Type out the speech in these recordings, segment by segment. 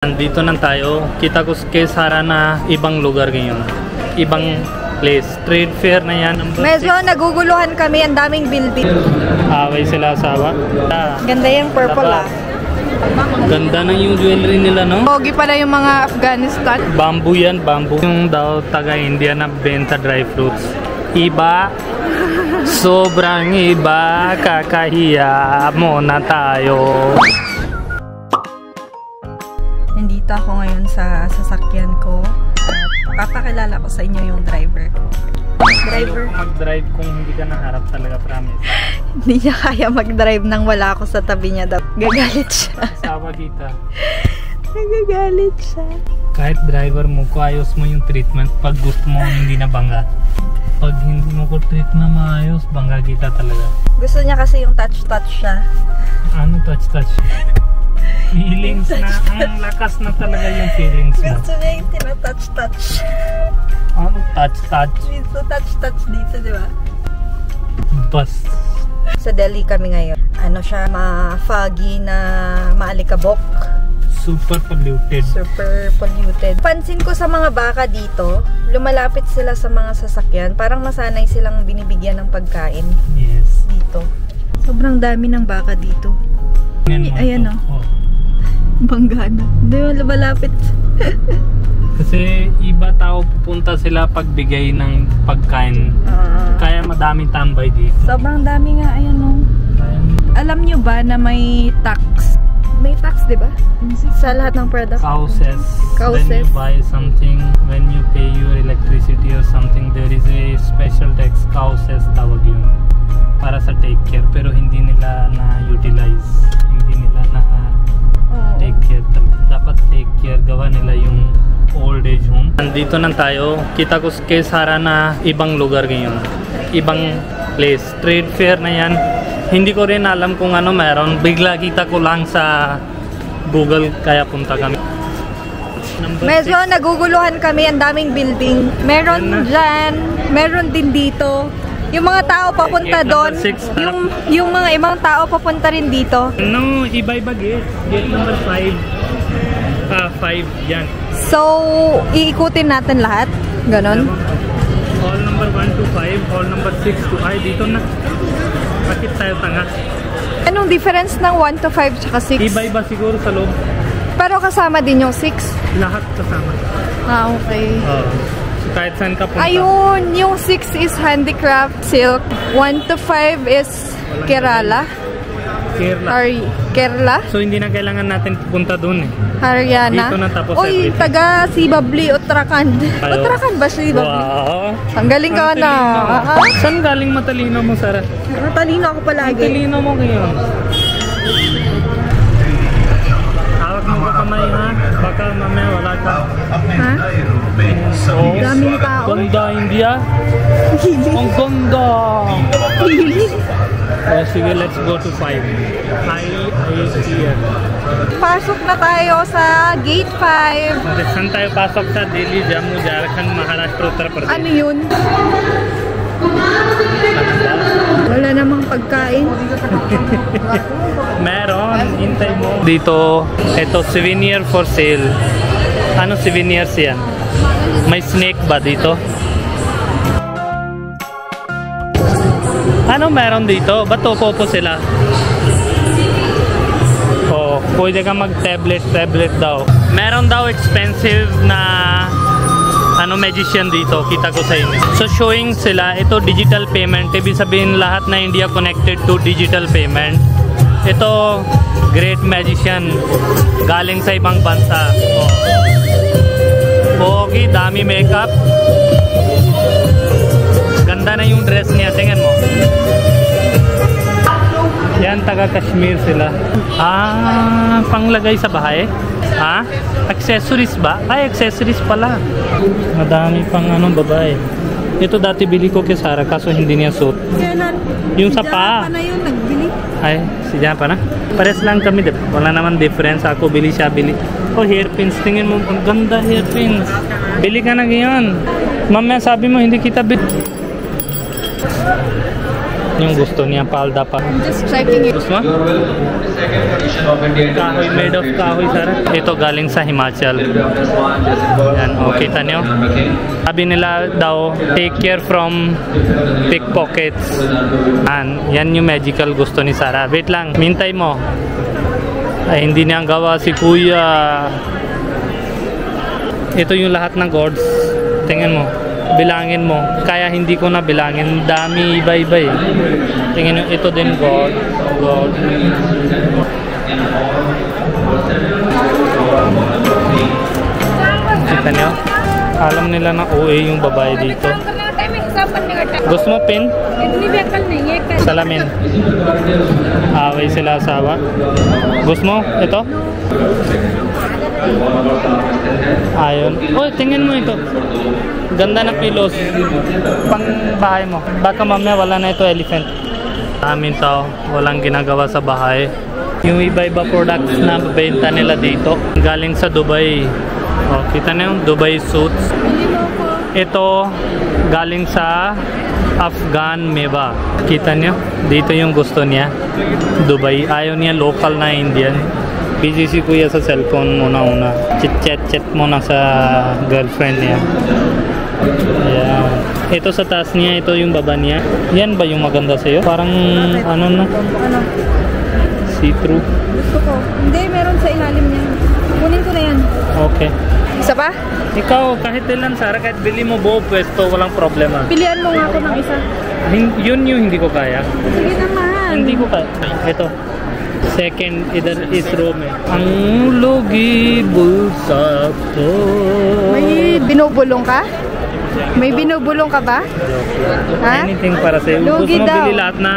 Nandito na tayo. Kita ko kay Sara na ibang lugar ngayon. Ibang place. Trade fair na yan. Medyo naguguluhan kami. Ang daming building. Away sila asawa. Ganda yung purple Ganda na yung jewelry nila, no? Pogi pala yung mga Afghanistan. Bamboo yan, bamboo. Yung daw taga-India na benta dry fruits. Iba. Sobrang iba. Kakahiya muna tayo. Nandito ako ngayon sa sasakyan ko at papakilala ko sa inyo yung driver. Driver? Mag-drive kung hindi ka naharap talaga, promise. Hindi niya kaya mag-drive nang wala ako sa tabi niya. Gagalit siya. Asawa kita. Nagagalit siya. Kahit driver mo, kung ayos mo yung treatment, pag gusto mo hindi na bangga. Pag hindi mo ko treat na maayos, bangga kita talaga. Gusto niya kasi yung touch-touch siya. Ano touch-touch? Feelings na, ang lakas na talaga yung feelings mo. Gusto niya yung tina-touch-touch. Ano touch-touch? Dito, touch-touch dito, di ba? Bas. Sa Delhi kami ngayon. Ano siya, ma-foggy na maalikabok. Super polluted. Super polluted. Pansin ko sa mga baka dito, lumalapit sila sa mga sasakyan. Parang masanay silang binibigyan ng pagkain. Yes. Dito. Sobrang dami ng baka dito. Ayan o. Oh. Banggana. Hindi mo lumalapit. Kasi iba tao pupunta sila pagbigay ng pagkain. Kaya madaming tambay dito. Sobrang dami nga. Ayan o. Alam nyo ba na may tax? May tax, di ba? Sa lahat ng product. Cowses. Cowses. When you buy something, when you pay your electricity or something, there is a special tax. Cowses tawag yun. Para sa take care. Pero hindi nila na-utilize. Hindi nila na-take care. Dapat take care. Gawa nila yung old age home. Nandito na tayo. Kita ko kay Sara na ibang lugar ngayon. Ibang place. Trade fair na yan. Hindi ko rin alam kung ano meron. Bigla kita ko lang sa Google kaya punta kami. Medyo naguguluhan kami. Ang daming building. Meron dyan. Meron din dito. Yung mga tao papunta doon. Yung mga ibang tao papunta rin dito. No, iba-iba gate. Gate number 5. 5 yan. So, iikutin natin lahat. Ganon. Hall number 1 to 5. Hall number 6 to 5. Dito na. Bakit tayo tanga? Anong difference ng 1 to 5 tsaka 6? Iba-iba siguro sa loob. Pero kasama din yung 6? Lahat kasama. Okay. So kahit saan ka punta. Ayun, yung 6 is handicraft silk. 1 to 5 is Kerala. Kerala. So hindi na kailangan natin pupunta doon eh. Haryana. Dito na tapos everything. Taga Sibabli, Uttarakhand. Uttarakhand ba Sibabli? Wow. Ang galing ka na. Saan galing matalino mo, Sara? Matalino ako palagi. Matalino mo ngayon. Hawak mo ka kamay ha? Baka mamaya wala ka. Ha? Oh, daming tao. Ganda, India. Ang ganda. Oh, sige, let's go to 5. I here. Pasok na tayo sa gate 5. Saan tayo pasok sa Delhi, Jammu, Jharkhand, Maharashtra, Uttar Pradesh? Ano yun? Wala namang pagkain. Meron, hintay mo. Dito, ito, souvenir for sale. Ano souvenirs yan? May snake ba dito? Ano meron dito? Ba't upo sila? Oh, pwede ka mag-tablet daw. Meron daw expensive na magician dito, kita ko sa inyo. So showing sila, ito digital payment. Ibig sabihin lahat na India connected to digital payment. Ito, great magician. Galing sa ibang bansa. Oh. Okay, dami makeup. Ganda na yung dress niya, tingnan mo. Yan, taga Kashmir sila. Panglagay sa bahay. Accessories ba? Ay, accessories pala. Madami pang babae. Ito dati bili ko kay Sara, kaso hindi niya suot. Yung sa pa. Si Jana pa na yun, nagbili. Ay, si Jana pa na? Pares lang kami, wala naman difference. Ako bili, siya bili. Oh, hairpins. Tingin mo, ang ganda hairpins. Bili ka na ngayon. Mamaya sabi mo, hindi kita bili. Yung gusto niya, palda pa. Just checking it. Gusto mo? Kahoy, made of kahoy, Sarah. Ito galing sa Himachal. Yan, o, kita niyo? Sabi nila daw, take care from pickpockets. Yan yung magical gusto ni Sarah. Wait lang, mintay mo. Ay, hindi niya gawa si Kuya. Ito yung lahat ng gourds. Tingnan mo. Bilangin mo. Kaya hindi ko na bilangin. Dami, iba-iba eh. Tingnan nyo, ito din gold. Gold. Kita nyo? Alam nila na OA yung babae dito. Gusto mo pin? Salamin. Away sila asawa. Gusto mo? Ito? Ayun. Uy, tingnan mo ito. Ganda ng pillows. Pang bahay mo. Baka mamaya wala na ito elephant. Amin tao. Walang ginagawa sa bahay. Yung iba-iba products na benta nila dito. Galing sa Dubai. Oh, kita na yung Dubai suits. Ito galing sa Afghan Meva. Kita nyo? Dito yung gusto niya. Dubai. Ayaw niya local na Indian. Busy si Kuya sa cellphone muna. Chat muna sa girlfriend niya. Ayan. Ito sa taas niya, ito yung baba niya. Yan ba yung maganda sa'yo? Parang ano na? See-through. Gusto ko. Hindi, meron sa ilalim niya. Kunin ko na yan. Okay. Isa pa? Ikaw, kahit ilan, Sarah, kahit bili mo buo pwesto, walang problema. Pilihan mo nga ako ng isa. Yun yung hindi ko kaya. Sige naman. Hindi ko kaya. Ito. Second, either is Rome. Ang lugi bulsa ko. May binubulong ka? May binubulong ka ba? Ha? Anything para sa'yo. Lugi Gusto mo daw. bili lahat na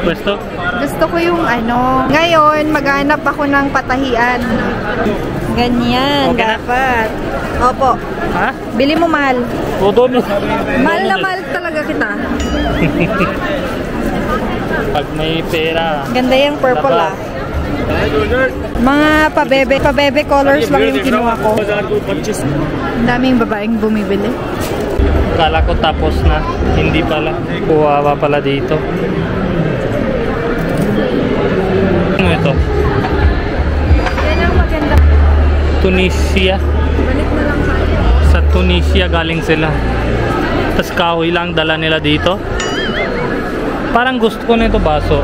pwesto? Gusto ko yung ano. Ngayon, maghanap ako ng patahian. Ganyan, Okay na? dapat. Opo. Ha? Bili mo mahal. Todo mo. Mahal na mahal talaga kita. Pag may pera. Ganda yung purple Dapat. ah. Mga pabebe colors lang yung kinuha ko. Ang daming babaeng bumibili. Kala ko tapos na. Hindi pala. Kuwawa pala dito. Ano ito? Yan ang maganda. Tunisia. Balik na lang tayo. Sa Tunisia galing sila. Tapos kahoy lang dala nila dito. Parang gusto ko na ito baso.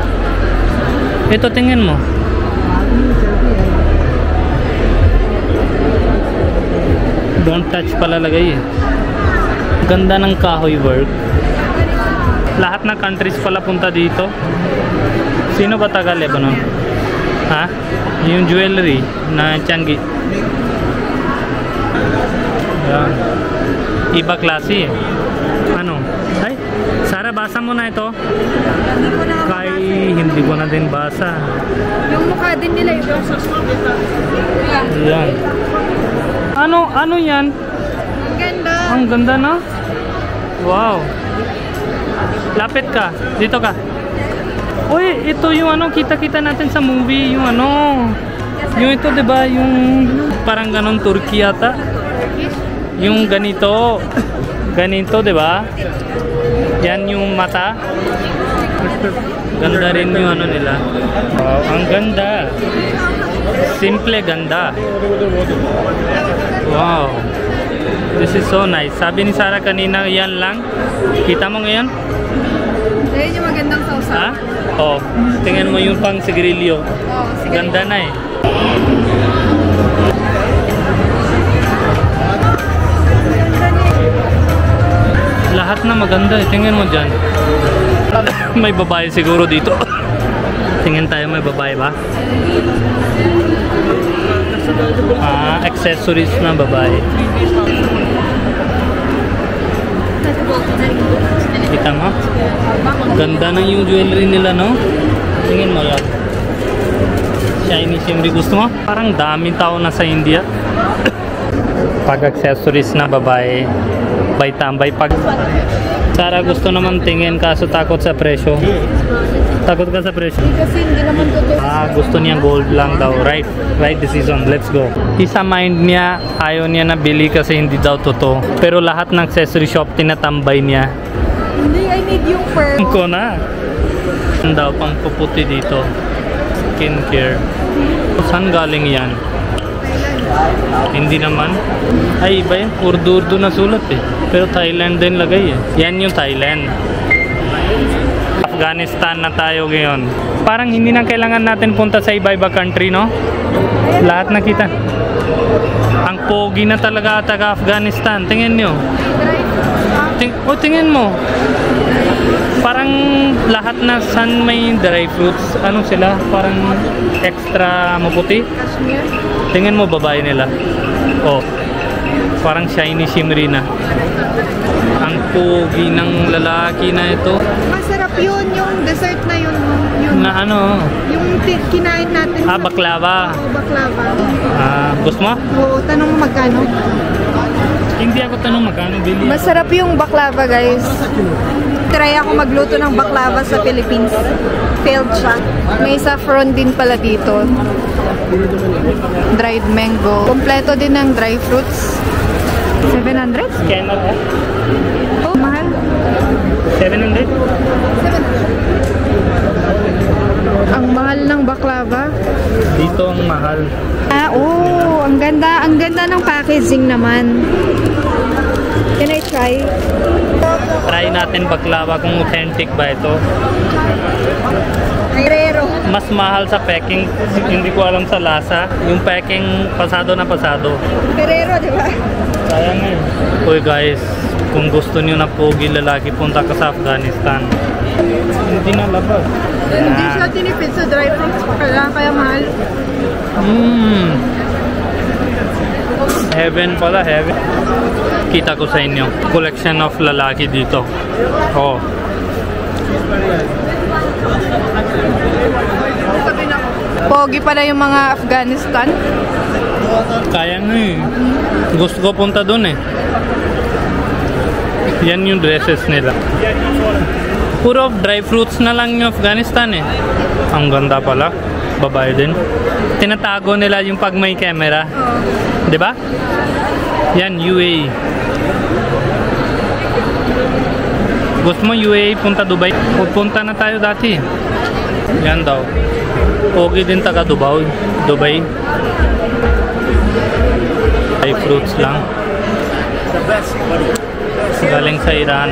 Ito tingin mo. Don't touch pala lagay eh. Ganda ng kahoy work. Lahat ng countries pala punta dito. Sino ba taga Lebanon? Ha? Yung jewelry na Changi. Yan. Iba klase eh. Ano? Ay, Sarah, basa mo na ito. Hindi ko na Kay hindi ko na din basa. yung mukha din nila ito. Yan. Ano yan? Ang ganda. Ang ganda na. Wow. Lapit ka. Dito ka. Uy, ito yung ano kita-kita natin sa movie, yung ano. Yung ito 'di ba, yung parang ganon Turkey yata. Yung ganito. Ganito 'di ba? Yan yung mata. Ganda rin yung ano nila. Wow, ang ganda. Simple ganda. Wow. This is so nice. Sabi ni Sarah kanina, yan lang. Kita mo ngayon? Ayun yung magandang sausaw. Ha? Oh, tingnan mo yung pang sigrilyo. Oh, sige. Ganda na eh. Lahat na maganda eh. Tingnan mo dyan. May babae siguro dito. Tingin tayo, may babae ba? Accessories na babae. Kita mo? Ganda na yung jewelry nila, no? Tingin mo yan. Shiny. Gusto mo? Parang daming tao na sa India. Pag accessories na babae, bay tambay. Pag Sarah gusto naman tingin kaso takot sa presyo. Takot ka sa presyo? Kasi hindi naman totoo. Gusto niya gold lang daw. Right decision. Let's go. Isa mind niya, ayaw niya na bili kasi hindi daw totoo. Pero lahat ng accessory shop tinatambay niya. Hindi, I need yung pearl. Ko na. Ang daw pang puputi dito. Skincare. Saan galing yan? Hindi naman. Ay, iba yan. Urdu na sulat eh. Pero Thailand din lagay eh. Yan yung Thailand. Afghanistan na tayo ngayon. Parang hindi na kailangan natin punta sa iba-iba country, no? Lahat nakita. Ang pogi na talaga taga Afghanistan. Tingnan nyo. Tingnan mo. Parang lahat na san may dry fruits. Ano sila? Parang extra maputi. Tingnan mo babae nila. Oh. Parang shiny shimmery na. Ang pogi ng lalaki na ito. Masarap yun, yung dessert na yun. Na ano? Yung kinain natin. Baklava. Oo, baklava. Gusto mo? Oo, tanong mo magkano? Hindi ako tanong magkano, Billy. Masarap yung baklava, guys. Try ako magluto ng baklava sa Philippines. Failed siya. May saffron din pala dito. Dried mango. Kompleto din ng dry fruits. 700? Scanner eh? Oh, mahal. 700? Ang mahal ng baklava. Dito ang mahal. Ang ganda. Ang ganda ng packaging naman. Can I try? Try natin baklava kung authentic ba ito. Ferrero. Mas mahal sa packing. Hindi ko alam sa lasa. Yung packing pasado na pasado. Ferrero, di ba? Kaya nga eh. Uy guys, kung gusto niyo na pogi lalaki, punta ka sa Afghanistan. Hindi na labas. Hindi siya tinipid sa dry fruits. Kaya mahal. Heaven pala, heaven. Kita ko sa inyo. Collection of lalaki dito. Oh. Pogi pala yung mga Afghanistan. Kaya nga eh. Gusto ko punta dun eh. Yan yung dresses nila. Puro dry fruits na lang yung Afghanistan eh. Ang ganda pala. Babae din. Tinatago nila yung pag may camera. Diba? Yan, UAE. Gusto mo UAE, punta Dubai? Pupunta na tayo dati. Yan daw. Pogi din taga Dubai. Dry fruits lang. Galing sa Iran.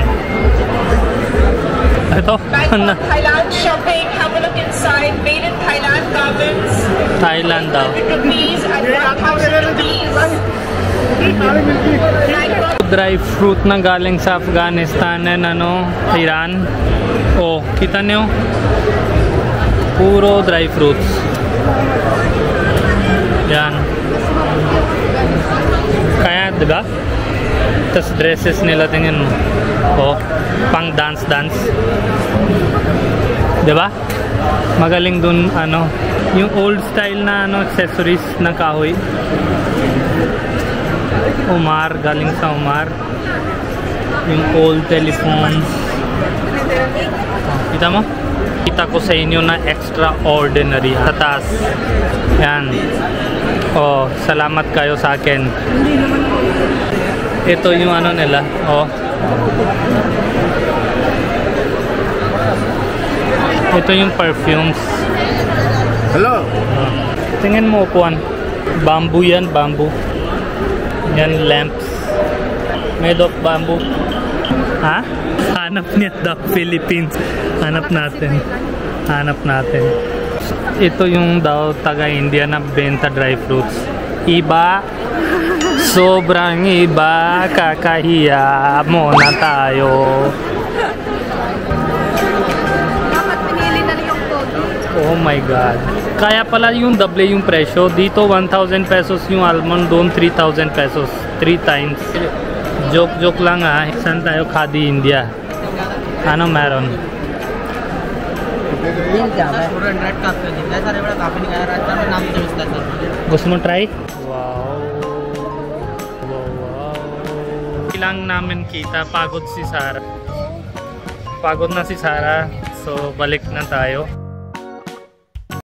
Ito. Thailand shopping. Have a look inside. Made in Thailand garments. Thailand daw. Rupees and 1,000 rupees. Dry fruit na galing sa Afghanistan and Iran. Oh, kita niyo? Puro dry fruits. Yan. Kaya, diba? Tapos dresses nila, tingin mo. Oh, pang dance. Diba? Magaling dun, yung old style na accessories ng kahoy. Omar, galing sa Omar. Yung old telephones. Kita mo? Kita ko sa inyo na extraordinary. Sa taas. Yan. Oh, salamat kayo sa akin. Ito yung nila. Oh. Ito yung perfumes. Hello. Oh. Tingnan mo upuan. Bamboo yan, bamboo. Yan, lamps. Made of bamboo. Ha? Hanap niya daw, Philippines. Hanap natin. Ito yung daw taga-India na benta dry fruits. Iba. Sobrang iba. Kakahiya muna tayo. Dapat pinili na yung pogi. Oh my God. Kaya pala yung double yung presyo. Dito 1,000 pesos yung almond, doon 3,000 pesos. 3 times. Joke lang ha. Saan tayo? Khadi India. Ano meron? Gusto mo try? Wow. Ilang namin kita. Pagod si Sarah. Pagod na si Sarah. So balik na tayo.